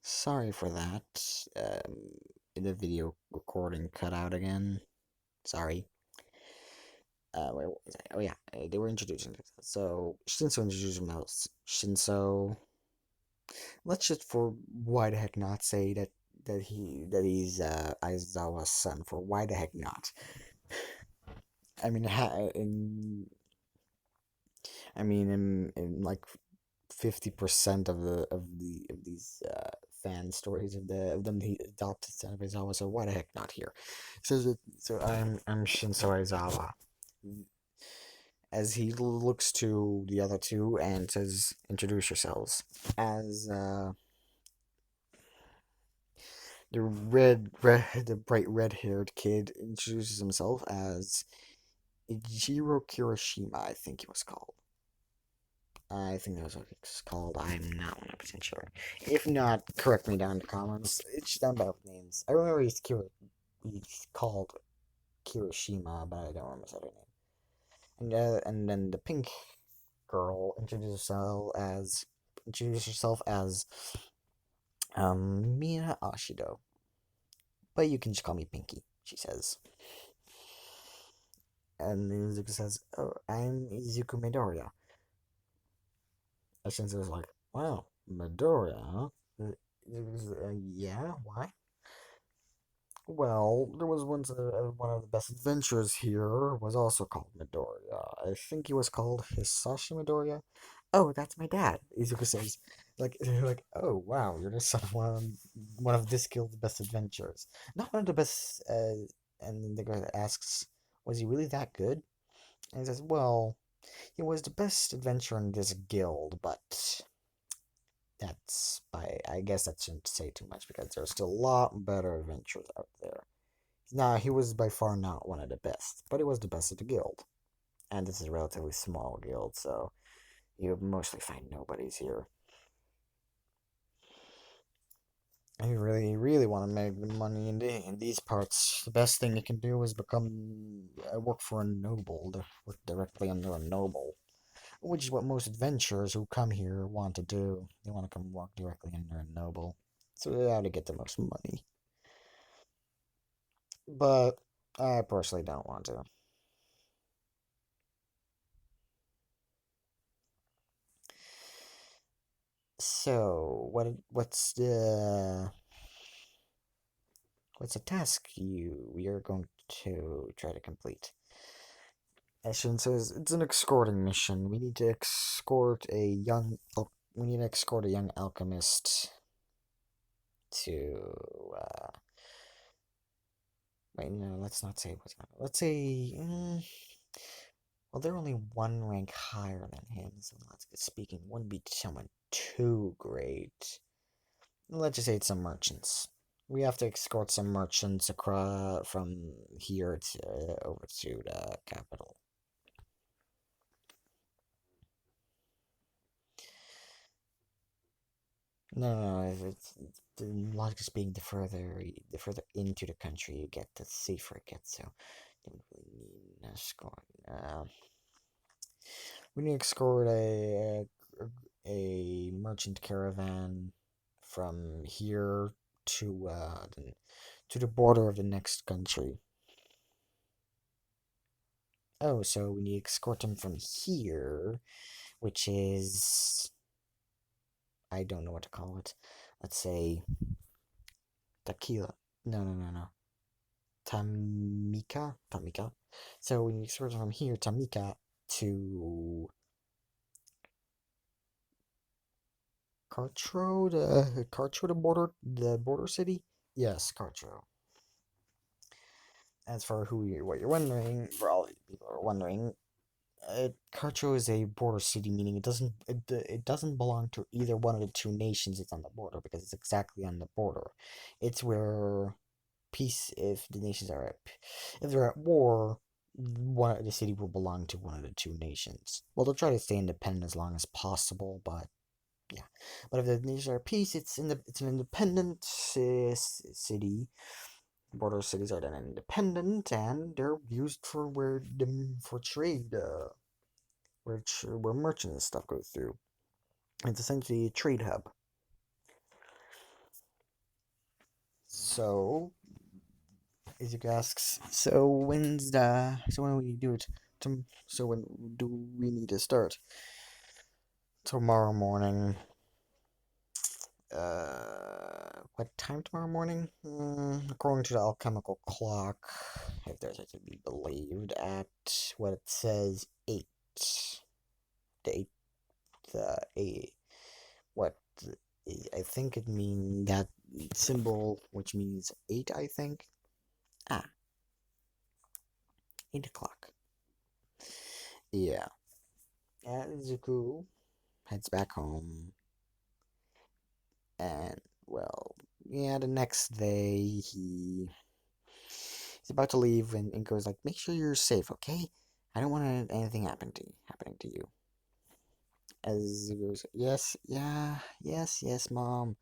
Sorry for that. The video recording cut out again. Sorry. Where was I? Oh yeah, they were introducing this. So Shinso introduced himself. Shinso. Let's just for why the heck not say that he's Aizawa's son. For why the heck not? I mean, in like 50% of these fan stories of them he adopted son of Aizawa, so why the heck not here? So I'm Shinso Aizawa. As he looks to the other two and says, "Introduce yourselves." As the bright red-haired kid introduces himself as Ijiro Kirishima, I think he was called. I think that was what it's called. I'm not 100% sure. If not, correct me down in the comments. It's down about names. I remember he's called Kirishima, but I don't remember his other name. And then the pink girl introduced herself as Mina Ashido. But you can just call me Pinky, she says. And Izuku says, "Oh, I'm Izuku Midoriya." And Shinsuke's like, "Wow, Midoriya, huh? Yeah, why?" Well, there was once one of the best adventurers here was also called Midoriya. I think he was called Hisashi Midoriya. Oh, that's my dad. Izuku says, like, oh wow, you're the son of one of this guild's best adventurers. Not one of the best. And then the guy asks, was he really that good? And he says, well, he was the best adventurer in this guild, but I guess that shouldn't say too much because there's still a lot better adventurers out there. Nah, he was by far not one of the best, but he was the best of the guild. And this is a relatively small guild, so you mostly find nobodies here. If you really want to make money in these parts, the best thing you can do is work for a noble, work directly under a noble, which is what most adventurers who come here want to do. They want to come work directly under a noble, so they how to get the most money. But I personally don't want to. So, what's the task you're going to try to complete? Ashen says it's an escorting mission. We need to escort a young alchemist to wait, no, let's not say what's let's say well, they're only one rank higher than him, so logically speaking, wouldn't be someone too great. Let's just say it's some merchants. We have to escort some merchants across from here to over to the capital. No, no, no. The logically speaking, the further into the country you get, the safer it gets. So, don't really need an escort. We need to escort a merchant caravan from here to the border of the next country. Oh, so we need to escort them from here, which is I don't know what to call it. Let's say Tequila. No, no, no, no. Tamika? Tamika. So we need to escort them from here, Tamika, to Cartro, the border city. Yes, Cartro. As for what you're wondering, for all people are wondering, Cartro is a border city, meaning it doesn't belong to either one of the two nations it's on the border because it's exactly on the border. It's where peace if the nations are if they're at war, the city will belong to one of the two nations. Well, they'll try to stay independent as long as possible, but yeah. But if the nations are at peace, it's an independent city. Border cities are then independent, and they're used for trade, where merchants and stuff go through. It's essentially a trade hub. So Izuku asks, so when will you do it? So when do we need to start? Tomorrow morning. What time tomorrow morning? According to the alchemical clock, if there's to be believed, at what it says, 8. The 8, the 8, what, I think it means that symbol, which means 8, I think. Ah, 8 o'clock. Yeah. And Zuko heads back home, and, well, yeah, the next day, he's about to leave and goes like, "Make sure you're safe, okay? I don't want anything happening to you." As he goes, "Yes, yeah, yes, Mom,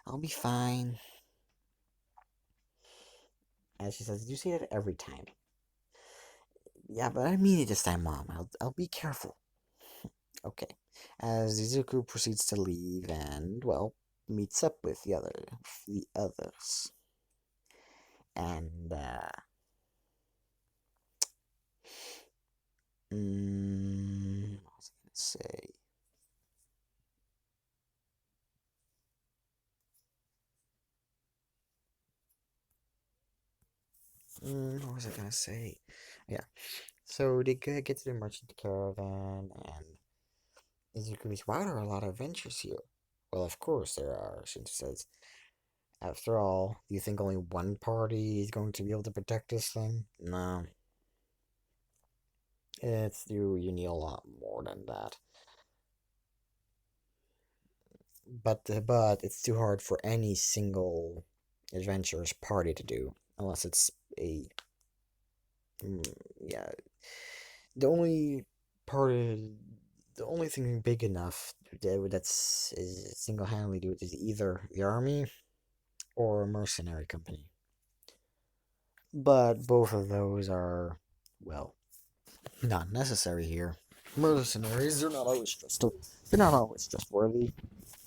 I'll be fine." As she says, "You say that every time." "Yeah, but I mean it this time, Mom. I'll be careful." Okay. As Izuku proceeds to leave and, well, meets up with the others, and what was I gonna say? What was I gonna say? Yeah. So they get to the merchant caravan, and Izuku goes, "Wow, there are a lot of adventures here." "Well, of course there are," Shinji says. "After all, do you think only one party is going to be able to protect this thing? No, you need a lot more than that. But it's too hard for any single adventurous party to do, unless it's a mm, yeah. The only party, the only thing big enough that's is single-handedly do it is either the army or a mercenary company. But both of those are, well, not necessary here. Mercenaries are not always they're not always trustworthy,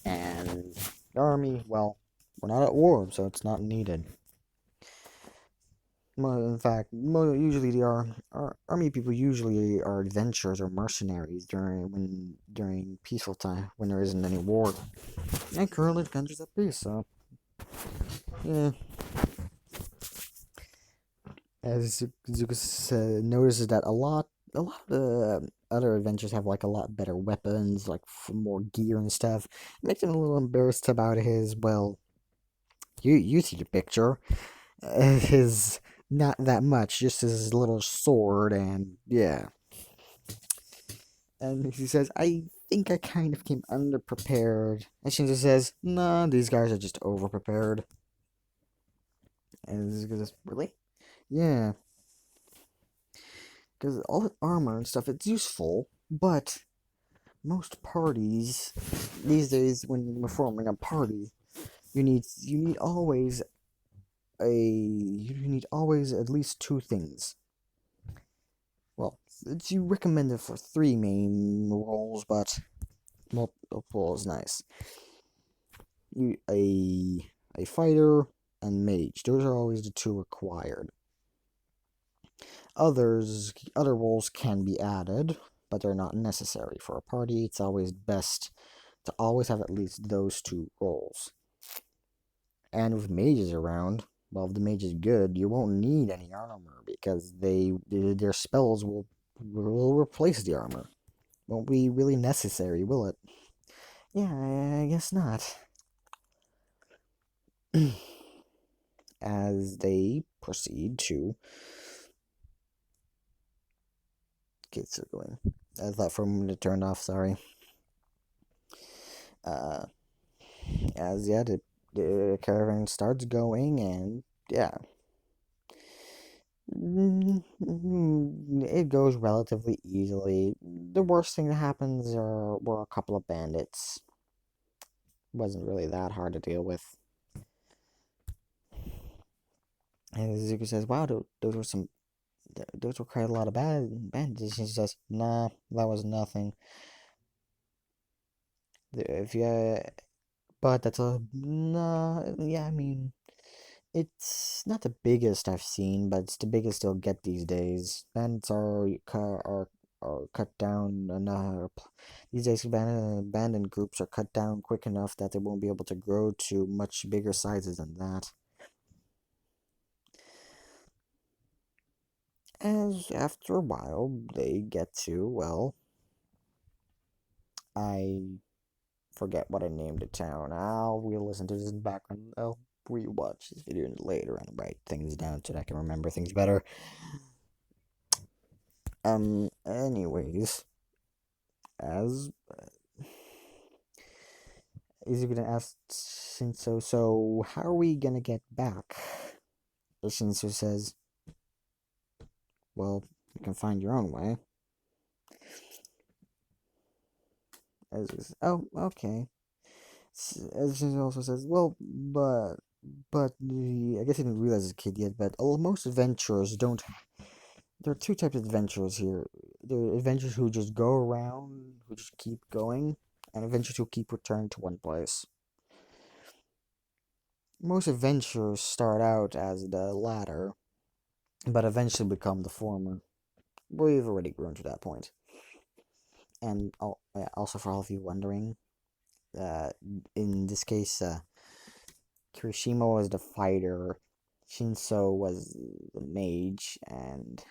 and the army, well, we're not at war, so it's not needed. In fact, usually army people usually are adventurers or mercenaries during peaceful time when there isn't any war. And currently the country's at peace, so yeah. As Zuko notices that a lot of the other adventures have like a lot better weapons, like more gear and stuff. It makes him a little embarrassed about his. Well, you see the picture. His not that much, just his little sword, and yeah. And he says, "I think I kind of came underprepared." And Shinzo says, "Nah, these guys are just overprepared." And Zuko says, "Really?" "Yeah, because all the armor and stuff, it's useful, but most parties these days, when you're forming a party, you need always at least two things. Well, you recommend it for three main roles, but multiple is nice. You a fighter and mage. Those are always the two required. Other roles can be added, but they're not necessary for a party. It's always best to always have at least those two roles. And with mages around, well, if the mage is good, you won't need any armor because their spells will replace the armor. Won't be really necessary, will it? Yeah, I guess not. As they proceed to get circling. I thought for a moment it turned off, sorry. Uh, as yeah, the caravan starts going, and yeah, it goes relatively easily. The worst thing that happens were a couple of bandits. Wasn't really that hard to deal with. And Zuko says, "Wow, those were quite a lot of bandits." She says, "Nah, that was nothing. If you, but that's a nah, yeah. I mean, It's not the biggest I've seen, but it's the biggest they'll get these days. Bandits are cut down enough. These days, abandoned groups are cut down quick enough that they won't be able to grow to much bigger sizes than that. As after a while, they get to, well, I forget what I named the town. I'll re-listen to this in the background. I'll rewatch this video later and write things down so that I can remember things better. Anyways, as is he gonna ask Shinso, so how are we gonna get back? Shinso says, well, you can find your own way. Oh, okay. As Shinso also says, well, but I guess he didn't realize as a kid yet, but most adventurers don't. There are two types of adventurers here. There are adventurers who just go around, who just keep going, and adventurers who keep returning to one place. Most adventurers start out as the latter, but eventually become the former. We've already grown to that point. And also, for all of you wondering, uh, in this case, Kirishima was the fighter, Shinso was the mage, and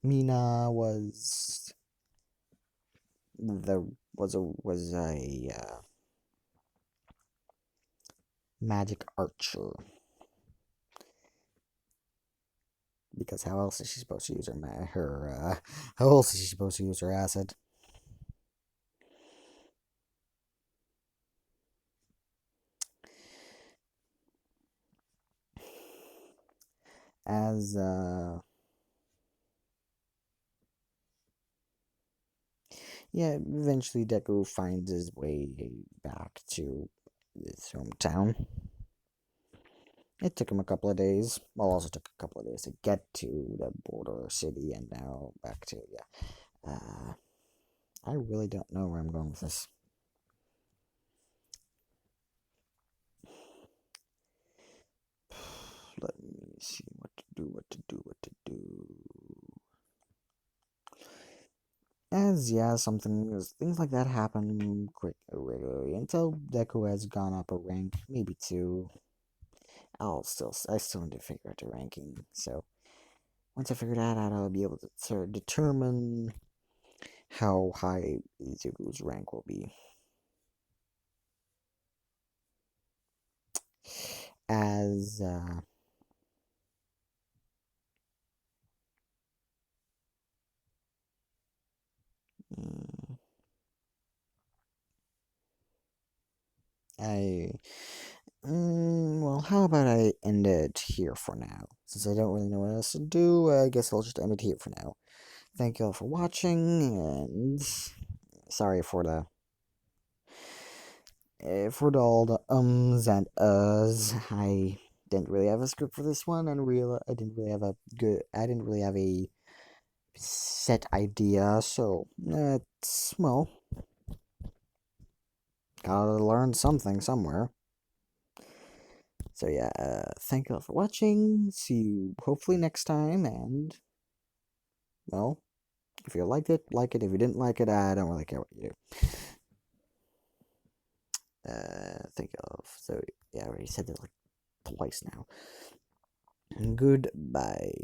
Mina was a magic archer. Because how else is she supposed to use how else is she supposed to use her acid? As yeah, eventually Deku finds his way back to his hometown. It took him a couple of days. Well, also took a couple of days to get to the border city, and now back to yeah. I really don't know where I'm going with this. Let me see what to do. As yeah, things like that happen quick regularly until Deku has gone up a rank, maybe two. I still need to figure out the ranking. So once I figure that out, I'll be able to sort of determine how high Izuku's rank will be. As mm, I well, how about I end it here for now? Since I don't really know what else to do, I guess I'll just end it here for now. Thank you all for watching, and sorry for all the ums and uhs. I didn't really have a script for this one, and I didn't really have a set idea, so it's, well, gotta learn something somewhere. So yeah, thank you all for watching. See you hopefully next time, and well, if you liked it, like it. If you didn't like it, I don't really care what you do. Thank you all. So yeah, I already said that like twice now. Goodbye.